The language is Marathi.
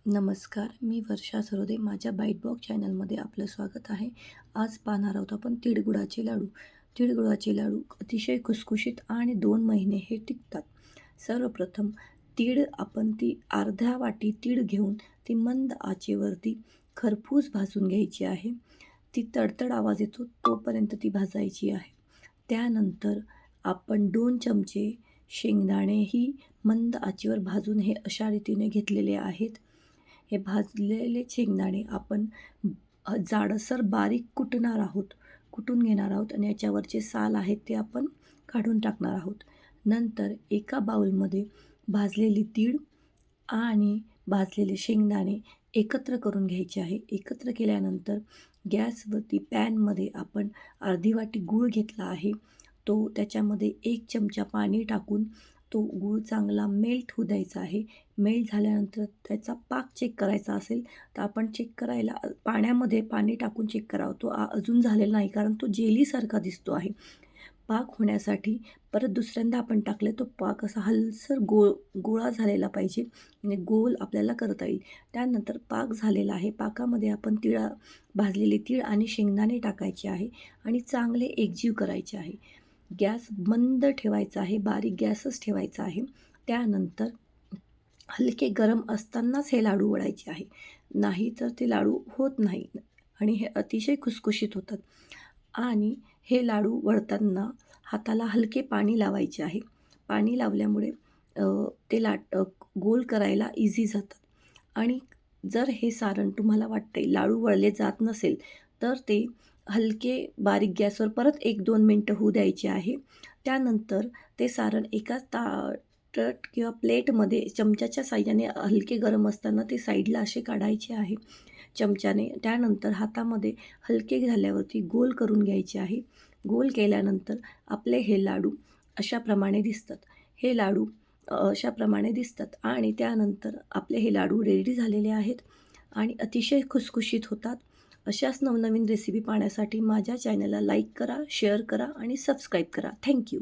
नमस्कार, मी वर्षा सरोदे. माझ्या बाईट बॉक्स चॅनलमध्ये आपलं स्वागत आहे. आज पाहणार आहोत आपण तिळगुळाचे लाडू. तिळगुळाचे लाडू अतिशय खुसखुशीत आणि 2 महिने हे टिकतात. सर्वप्रथम आपण ती अर्ध्या वाटी तीळ घेऊन ती मंद आचेवरती खरपूस भाजून घ्यायची आहे. ती तडतड आवाज येतो तोपर्यंत ती भाजायची आहे. त्यानंतर आपण 2 चमचे शेंगदाणेही मंद आचेवर भाजून हे अशा रीतीने घेतलेले आहेत. हे भाजलेले शेंगदाणे आपण जाडसर बारीक कुटून घेणार आहोत आणि याच्यावरचे साल आहेत ते आपण काढून टाकणार आहोत. नंतर एका बाउलमध्ये भाजलेली तीळ आणि भाजलेले शेंगदाणे एकत्र करून घ्यायचे आहे. एकत्र केल्यानंतर गॅसवरती पॅनमध्ये आपण अर्धी वाटी गूळ घेतला आहे. तो त्याच्यामध्ये 1 चमचा पाणी टाकून तो गूळ चांगला मेल्ट होऊ द्यायचा आहे. मेल्ट झाल्यानंतर त्याचा पाक चेक करायचा असेल तर आपण चेक करायला पाण्यामध्ये पाणी टाकून चेक करावं. तो अजून झालेला नाही कारण तो जेलीसारखा दिसतो आहे. पाक होण्यासाठी परत दुसऱ्यांदा आपण टाकले तो पाक असा हलसर गोळा झालेला पाहिजे आणि गोल आपल्याला करता येईल. त्यानंतर पाक झालेला आहे. पाकामध्ये आपण भाजलेले तीळ आणि शेंगदाणे टाकायचे आहे आणि चांगले एकजीव करायचे आहे. गॅस मंद ठेवायचा आहे, बारीक गॅसच ठेवायचा आहे. त्यानंतर हलके गरम असतानाच हे लाडू वळायचे आहे. नाहीतर ते लाडू होत नाही आणि हे अतिशय खुसखुशीत होतात. आणि हे लाडू वळताना हाताला हलके पाणी लावायचे आहे. पाणी लावल्यामुळे ते गोल करायला इझी जातात. आणि जर हे सारण तुम्हाला वाटते लाडू वळले जात नसेल तर ते हलके बारीक गॅसवर परत 1-2 मिनटं होऊ द्यायचे आहे. त्यानंतर ते सारण एका ताटत किंवा प्लेटमध्ये चमच्याच्या साहाय्याने हलके गरम असताना ते साईडला असे काढायचे आहे चमच्याने. त्यानंतर हातामध्ये हलके झाल्यावरती गोल करून घ्यायचे आहे. गोल केल्यानंतर आपले हे लाडू अशाप्रमाणे दिसतात. हे लाडू अशाप्रमाणे दिसतात आणि त्यानंतर आपले हे लाडू रेडी झालेले आहेत आणि अतिशय खुसखुशीत होतात. अशाच नवनवीन रेसिपी पाहण्यासाठी माझ्या चॅनलला लाईक करा, शेअर करा आणि सबस्क्राईब करा. Thank you.